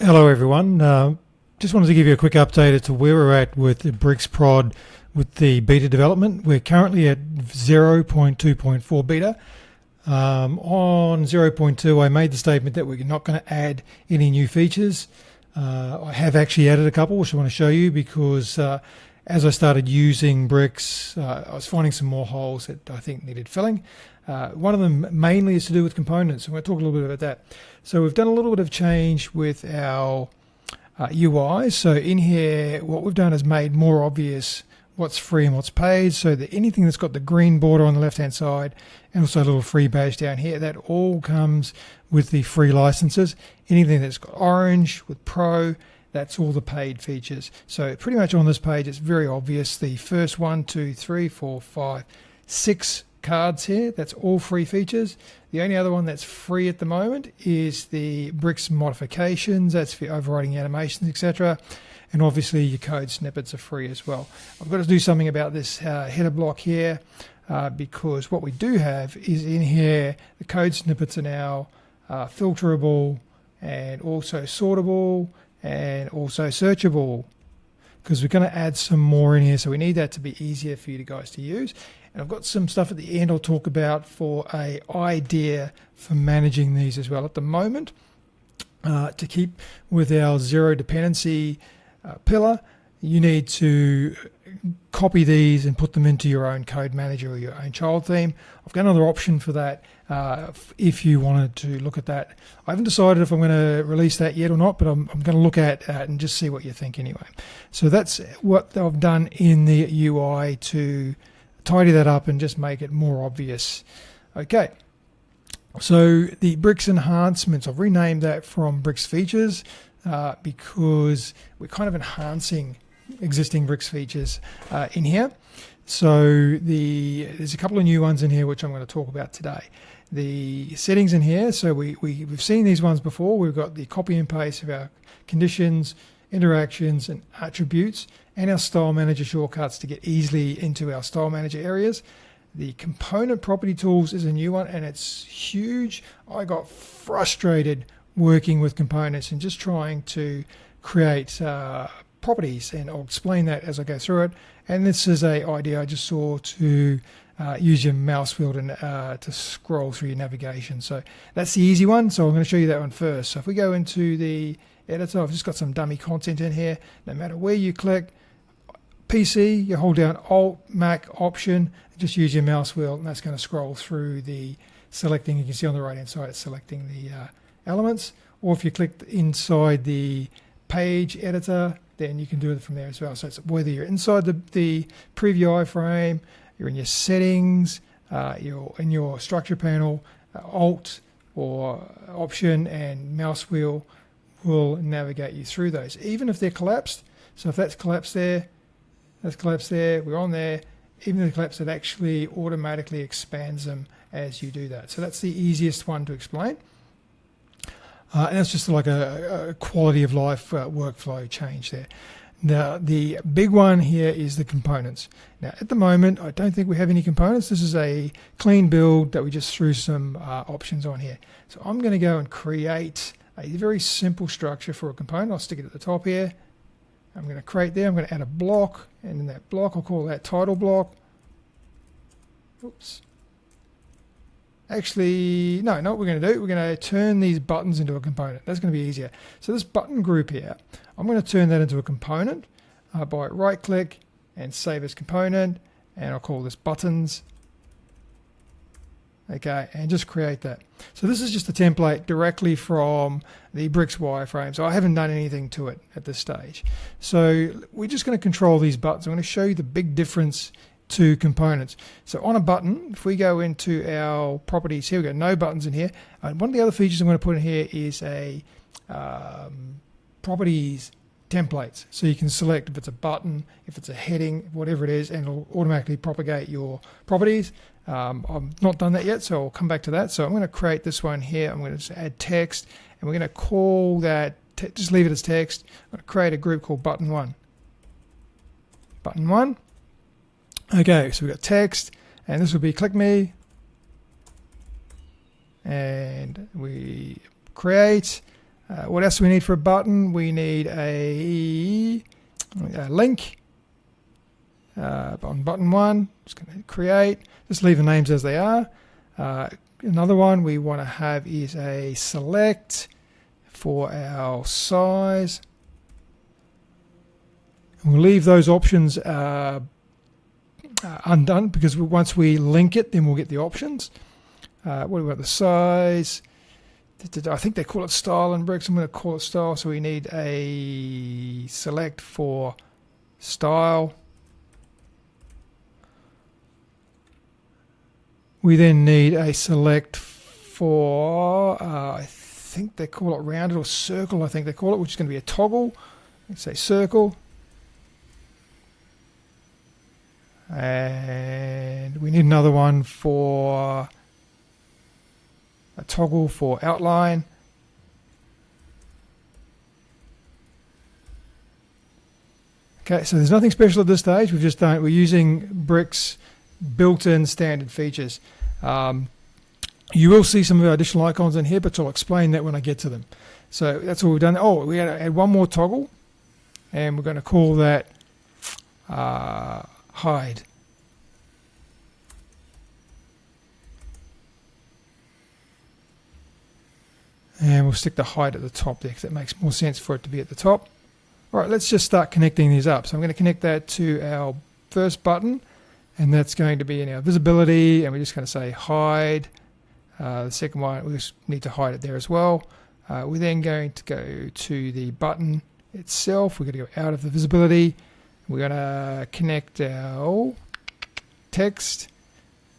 Hello everyone, just wanted to give you a quick update as to where we're at with the Bricks prod with the beta development. We're currently at 0.2.4 beta. On 0.2 I made the statement that we're not going to add any new features. I have actually added a couple which I want to show you because as I started using Bricks I was finding some more holes that I think needed filling. One of them mainly is to do with components. I'm going to talk a little bit about that. So we've done a little bit of change with our UI. So in here, what we've done is made more obvious what's free and what's paid. So that anything that's got the green border on the left-hand side and also a little free badge down here, that all comes with the free licenses. Anything that's got orange with Pro, that's all the paid features. So pretty much on this page, it's very obvious. The first 1, 2, 3, 4, 5, 6 cards here, that's all free features. The only other one that's free at the moment is the Bricks modifications. That's for overriding animations, etc. And obviously your code snippets are free as well. I've got to do something about this header block here because what we do have is in here the code snippets are now filterable and also sortable and also searchable, because we're going to add some more in here, so we need that to be easier for you guys to use. And I've got some stuff at the end I'll talk about for an idea for managing these as well. At the moment, to keep with our zero dependency pillar, you need to copy these and put them into your own code manager or your own child theme. I've got another option for that if you wanted to look at that. I haven't decided if I'm going to release that yet or not, but I'm going to look at it and just see what you think anyway. So that's what I've done in the UI to tidy that up and just make it more obvious. Okay, so the Bricks enhancements, I've renamed that from Bricks features because we're kind of enhancing existing Bricks features in here. So there's a couple of new ones in here which I'm going to talk about today. The settings in here, so we've seen these ones before. We've got the copy and paste of our conditions, interactions and attributes, and our style manager shortcuts to get easily into our style manager areas. The component property tools is a new one and it's huge. I got frustrated working with components and just trying to create properties, and I'll explain that as I go through it. And this is an idea I just saw to use your mouse wheel to scroll through your navigation. So that's the easy one, so I'm going to show you that one first. So if we go into the editor, I've just got some dummy content in here. No matter where you click, PC, you hold down Alt, Mac, Option, just use your mouse wheel, and that's going to scroll through the selecting. You can see on the right hand side it's selecting the elements. Or if you click inside the page editor, then you can do it from there as well. So it's whether you're inside the preview iframe, you're in your settings, you're in your structure panel, Alt or Option and mouse wheel will navigate you through those, even if they're collapsed. So if that's collapsed there, we're on there, even if they're collapsed, it actually automatically expands them as you do that. So that's the easiest one to explain. And that's just like a quality of life workflow change there. Now, the big one here is the components. Now, at the moment, I don't think we have any components. This is a clean build that we just threw some options on here. So I'm going to go and create a very simple structure for a component. I'll stick it at the top here. I'm going to create there. I'm going to add a block, and in that block, I'll call that title block. Oops. Actually, no, what we're going to do, we're going to turn these buttons into a component. That's going to be easier. So this button group here, I'm going to turn that into a component by right click and save as component, and I'll call this buttons. Okay, and just create that. So this is just a template directly from the Bricks wireframe. So I haven't done anything to it at this stage. So we're just going to control these buttons. I'm going to show you the big difference to components. So on a button, if we go into our properties here, we've got no buttons in here. And one of the other features I'm going to put in here is a properties templates. So you can select if it's a button, if it's a heading, whatever it is, and it'll automatically propagate your properties. I've not done that yet, so I'll come back to that. So I'm going to create this one here. I'm going to just add text, and we're going to call that, just leave it as text. I'm going to create a group called button 1. Button 1. Okay, so we've got text, and this will be click me, and we create, What else do we need for a button? We need a link on button 1. Just going to create. Just leave the names as they are. Another one we want to have is a select for our size. And we'll leave those options undone, because once we link it, then we'll get the options. What do we want? The size. I think they call it style in Bricks. I'm going to call it style. So we need a select for style. We then need a select for, I think they call it rounded or circle, I think they call it, which is going to be a toggle. Let's say circle. And we need another one for a toggle for outline. Okay, so there's nothing special at this stage. We're using Bricks built-in standard features. You will see some of our additional icons in here, but I'll explain that when I get to them. So that's all we've done. Oh, we got to add one more toggle, and we're going to call that hide. And we'll stick the hide at the top there, because it makes more sense for it to be at the top. All right, let's just start connecting these up. So I'm going to connect that to our first button, and that's going to be in our visibility, and we're just going to say hide. The second one, we just need to hide it there as well. We're then going to go to the button itself. We're going to go out of the visibility. We're going to connect our text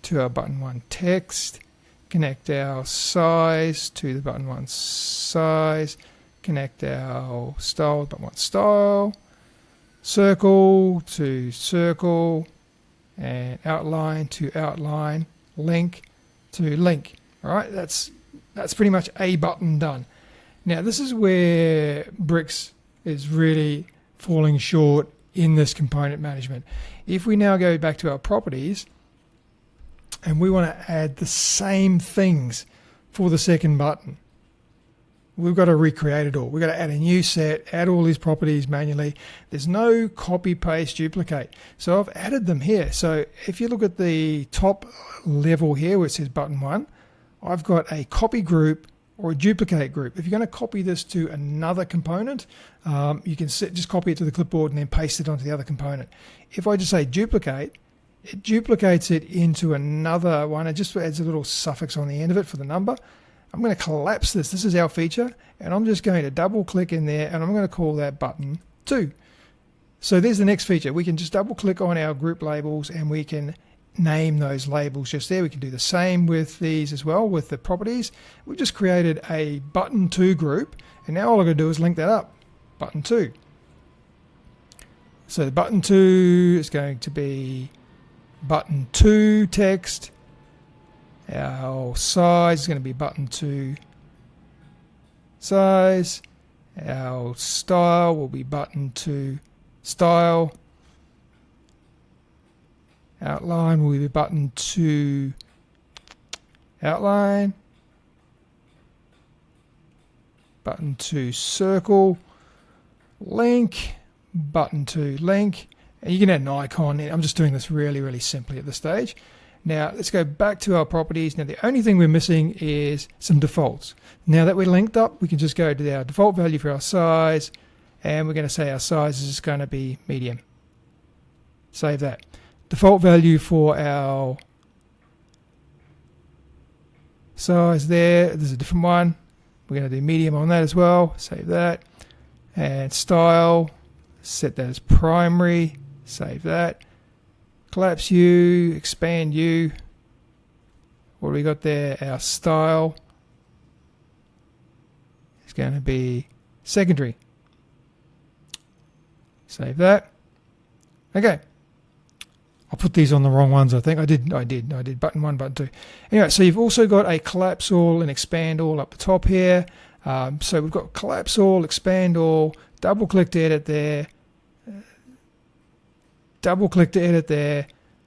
to our button 1 text. Connect our size to the button 1 size. Connect our style to button 1 style. Circle to circle. And outline to outline. Link to link. All right, that's pretty much a button done. Now this is where Bricks is really falling short in this component management. If we now go back to our properties and we want to add the same things for the second button, we've got to recreate it all. We've got to add a new set, add all these properties manually. There's no copy, paste, duplicate. So I've added them here. So if you look at the top level here where it says button 1, I've got a copy group or a duplicate group. If you're going to copy this to another component, you can just copy it to the clipboard and then paste it onto the other component. If I just say duplicate, it duplicates it into another one. It just adds a little suffix on the end of it for the number. I'm going to collapse this. This is our feature, and I'm just going to double click in there, and I'm going to call that button 2. So there's the next feature. We can just double click on our group labels, and we can name those labels just there. We can do the same with these as well, with the properties. We've just created a button 2 group, and now all I'm going to do is link that up. Button 2. So the button 2 is going to be button 2 text. Our size is going to be button 2 size. Our style will be button 2 style. Outline will be button 2 outline. Button 2 circle. Link. Button 2 link. And you can add an icon. I'm just doing this really, really simply at this stage. Now let's go back to our properties. Now the only thing we're missing is some defaults. Now that we're linked up, we can just go to our default value for our size, and we're going to say our size is going to be medium. Save that. Default value for our size there's a different one. We're going to do medium on that as well. Save that. And style, set that as primary. Save that. Collapse U, expand U. What do we got there? Our style is going to be secondary. Save that. Okay. I'll put these on the wrong ones, I think. I did button 1, button 2. Anyway, so you've also got a collapse all and expand all up the top here. So we've got collapse all, expand all, double click to edit there, double click to edit there,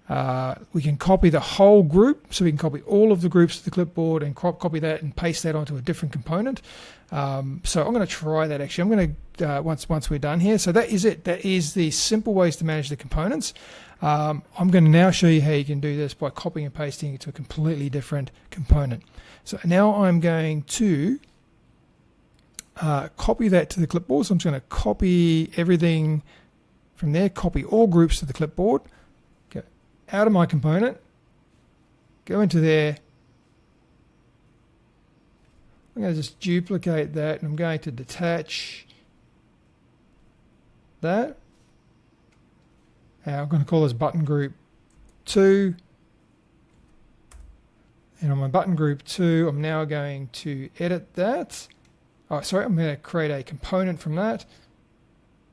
We can copy the whole group, so we can copy all of the groups to the clipboard and copy that and paste that onto a different component. So I'm going to try that actually. I'm going to, once we're done here, so that is it. That is the simple ways to manage the components. I'm going to now show you how you can do this by copying and pasting it to a completely different component. So now I'm going to copy that to the clipboard. So I'm just going to copy everything from there, copy all groups to the clipboard, go out of my component, go into there. I'm going to just duplicate that, and I'm going to detach that. I'm going to call this button group 2. And on my button group 2, I'm now going to edit that. Oh, sorry, I'm going to create a component from that.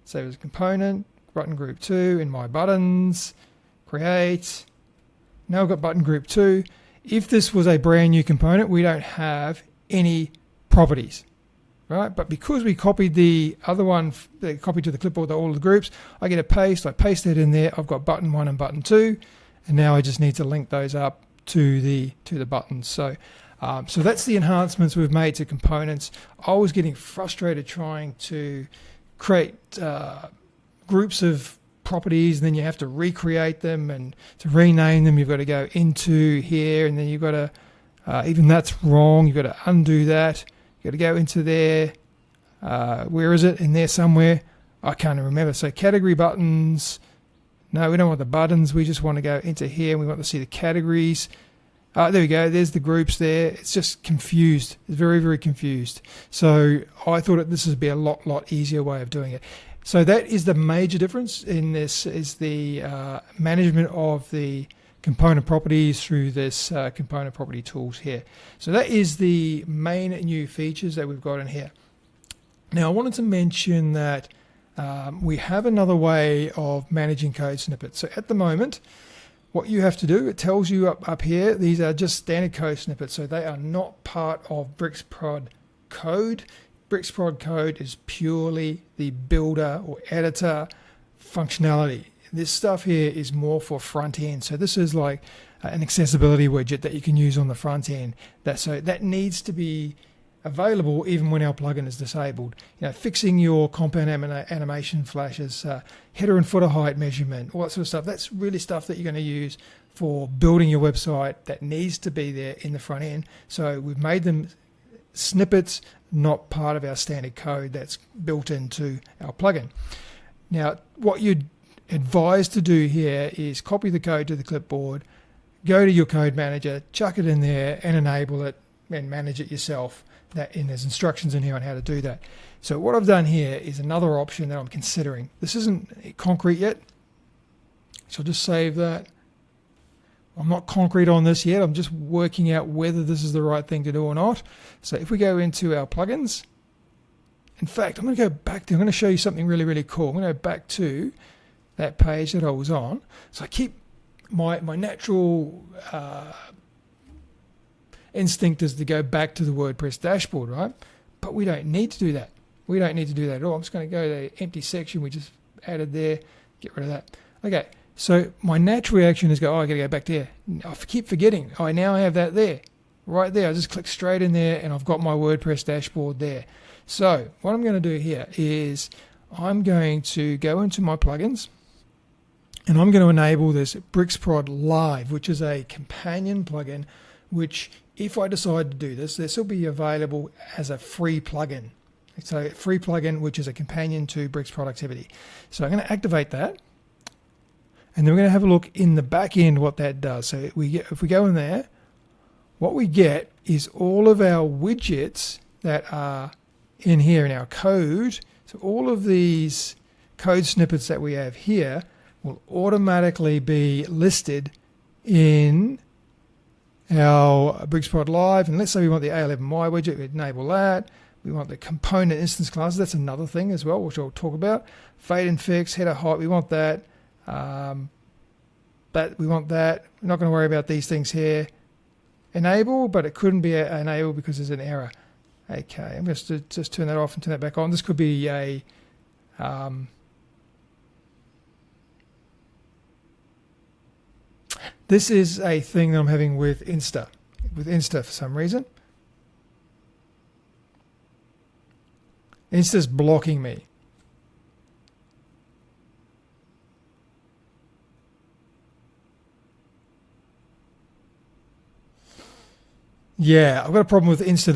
Save as a component, button group 2 in my buttons, create. Now I've got button group 2. If this was a brand new component, we don't have any properties, right? But because we copied the other one, the copy to the clipboard, all of the groups, I get a paste. I paste that in there. I've got button 1 and button 2, and now I just need to link those up to the buttons. So that's the enhancements we've made to components. I was getting frustrated trying to create groups of properties, and then you have to recreate them, and to rename them you've got to go into here, and then you've got to even that's wrong, you've got to undo that. You've got to go into there. Where is it? In there somewhere. I can't remember. So category buttons. No, we don't want the buttons. We just want to go into here, and we want to see the categories. There we go. There's the groups there. It's just confused. It's very, very confused. So I thought this would be a lot easier way of doing it. So that is the major difference in this, is the management of the component properties through this component property tools here. So that is the main new features that we've got in here. Now I wanted to mention that we have another way of managing code snippets. So at the moment, what you have to do, it tells you up here, these are just standard code snippets, so they are not part of BricsProd code. BricsProd code is purely the builder or editor functionality. This stuff here is more for front end. So this is like an accessibility widget that you can use on the front end. So that needs to be available even when our plugin is disabled. You know, fixing your compound animation flashes, header and footer height measurement, all that sort of stuff. That's really stuff that you're going to use for building your website that needs to be there in the front end. So we've made them snippets, not part of our standard code that's built into our plugin. Now, what you'd advise to do here is copy the code to the clipboard, go to your code manager, chuck it in there and enable it and manage it yourself. And there's instructions in here on how to do that. So what I've done here is another option that I'm considering. This isn't concrete yet, so I'll just save that. I'm not concrete on this yet. I'm just working out whether this is the right thing to do or not. So if we go into our plugins, in fact, I'm going to go back to, I'm going to show you something really cool. I'm going to go back to that page that I was on. So I keep my natural instinct is to go back to the WordPress dashboard, right? But we don't need to do that. We don't need to do that at all. I'm just going to go to the empty section we just added there, get rid of that. Okay, so my natural reaction is go, oh, I got to go back there. I keep forgetting. Oh, now I have that there, right there. I just click straight in there and I've got my WordPress dashboard there. So what I'm going to do here is I'm going to go into my plugins and I'm going to enable this BricsProd Live, which is a companion plugin, which if I decide to do this will be available as a free plugin. So a free plugin, which is a companion to Bricks Productivity. So I'm going to activate that. And then we're going to have a look in the back end what that does. So if we go in there, what we get is all of our widgets that are in here in our code. So all of these code snippets that we have here will automatically be listed in our BricsProd Live. And let's say we want the A11Y widget, we enable that. We want the component instance classes, that's another thing as well, which I'll talk about. Fade and fix, header height, we want that. But we want that. We're not going to worry about these things here. Enable, but it couldn't be enabled because there's an error. Okay, I'm going to just turn that off and turn that back on. This could be a This is a thing that I'm having with Insta. With Insta for some reason. Insta's blocking me. Yeah, I've got a problem with Insta.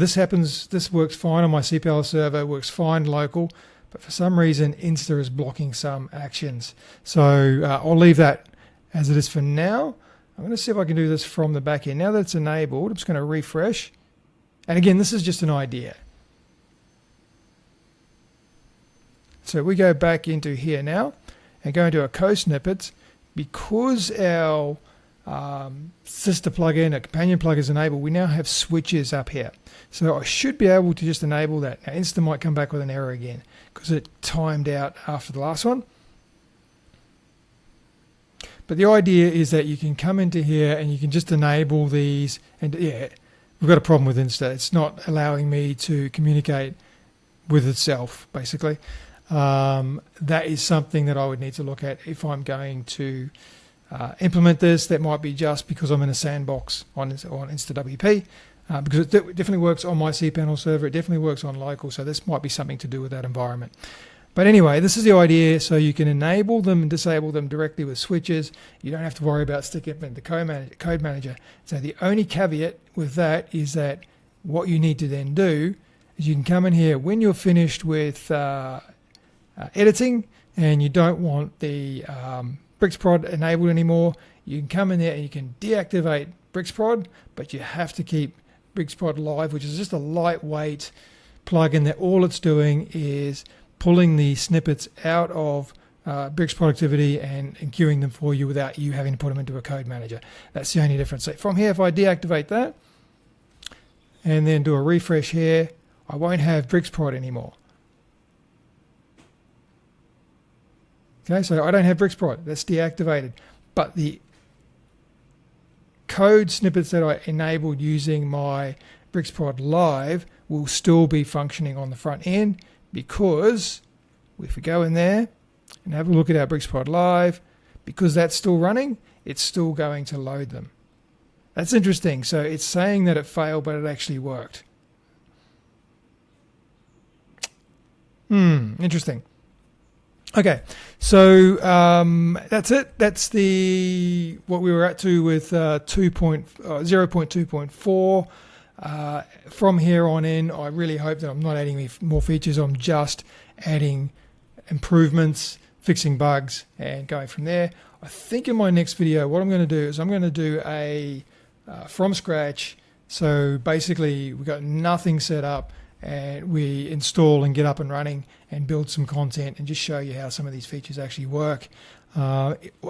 This works fine on my CPL server, works fine local, but for some reason Insta is blocking some actions. So I'll leave that as it is for now. I'm going to see if I can do this from the back end. Now that it's enabled, I'm just going to refresh. And again, this is just an idea. So we go back into here now and go into our code snippets. Because our sister plugin, a companion plugin is enabled, we now have switches up here. So I should be able to just enable that. Now Insta might come back with an error again because it timed out after the last one. But the idea is that you can come into here and you can just enable these. And yeah, we've got a problem with Insta. It's not allowing me to communicate with itself, basically. That is something that I would need to look at if I'm going to implement this. That might be just because I'm in a sandbox on InstaWP, because it definitely works on my cPanel server. It definitely works on local, so this might be something to do with that environment. But anyway, this is the idea. So you can enable them and disable them directly with switches. You don't have to worry about sticking them in the code manager. So the only caveat with that is that what you need to then do is you can come in here when you're finished with editing and you don't want the BrixProd enabled anymore. You can come in there and you can deactivate BrixProd, but you have to keep BrixProd live, which is just a lightweight plugin that all it's doing is pulling the snippets out of Brix productivity and queuing them for you without you having to put them into a code manager. That's the only difference. So from here, if I deactivate that and then do a refresh here, I won't have BrixProd anymore. Okay, so I don't have BrixProd. That's deactivated. But the code snippets that I enabled using my BrixProd Live will still be functioning on the front end, because if we go in there and have a look at our BrixProd Live, because that's still running, it's still going to load them. That's interesting. So it's saying that it failed, but it actually worked. Interesting. Okay, so that's it. That's what we were at with 0.2.4. From here on in, I really hope that I'm not adding any more features. I'm just adding improvements, fixing bugs, and going from there. I think in my next video, what I'm going to do is I'm going to do a from scratch. So basically, we've got nothing set up, and we install and get up and running and build some content and just show you how some of these features actually work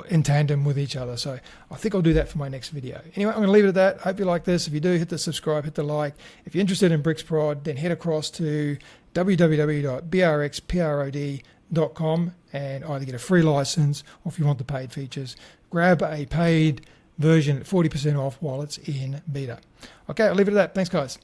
in tandem with each other. So I think I'll do that for my next video. Anyway, I'm going to leave it at that. Hope you like this. If you do, hit the subscribe, hit the like. If you're interested in BrixProd, then head across to www.brxprod.com and either get a free license, or if you want the paid features, grab a paid version at 40% off while it's in beta. Okay, I'll leave it at that. Thanks, guys.